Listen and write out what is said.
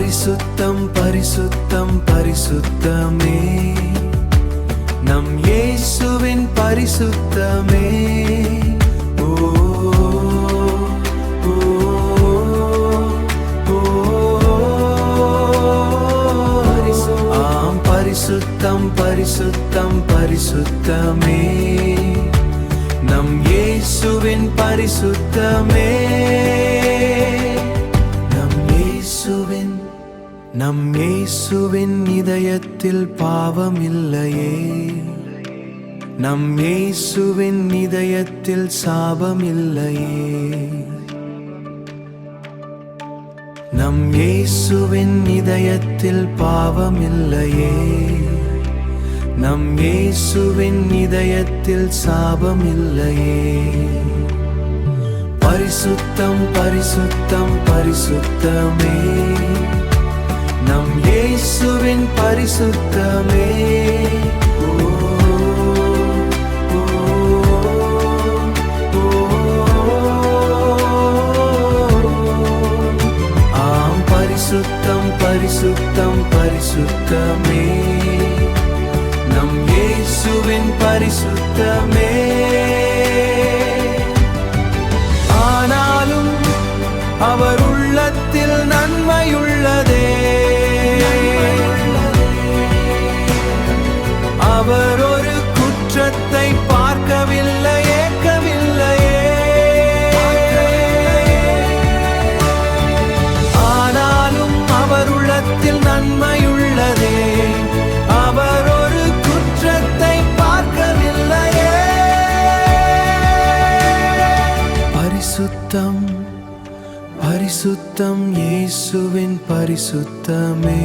பரிசுத்தம் பரிசுத்தம் பரிசுத்தமே நம் இயேசுவின் பரிசுத்தமே. ஓ ஓ ஓ ஆம் பரிசுத்தம் பரிசுத்தம் பரிசுத்தமே நம் இயேசுவின் பரிசுத்தமே. நம் இயேசுவின் இதயத்தில் பாவம் இல்லையே, நம் இயேசுவின் இதயத்தில் சாபம் இல்லையே. நம் இயேசுவின் இதயத்தில் பாவம் இல்லையே, நம் இயேசுவின் இதயத்தில் சாபம் இல்லையே. பரிசுத்தம் பரிசுத்தம் பரிசுத்தமே நம் இயேசுவின் பரிசுத்தமே. ஆம் பரிசுத்தம் பரிசுத்தம் பரிசுத்தமே நம் இயேசுவின் பரிசுத்தமே. ஆனாலும் அவர் உள்ளத்தில் நன்மையுள்ளதே, அவர் ஒரு குற்றத்தை பார்க்கவில்லை, ஏற்கவில்லையே. ஆனாலும் அவர் உள்ளத்தில் நன்மையுள்ளதே, அவர் ஒரு குற்றத்தை பார்க்கவில்லையே. பரிசுத்தம் பரிசுத்தம் இயேசுவின் பரிசுத்தமே.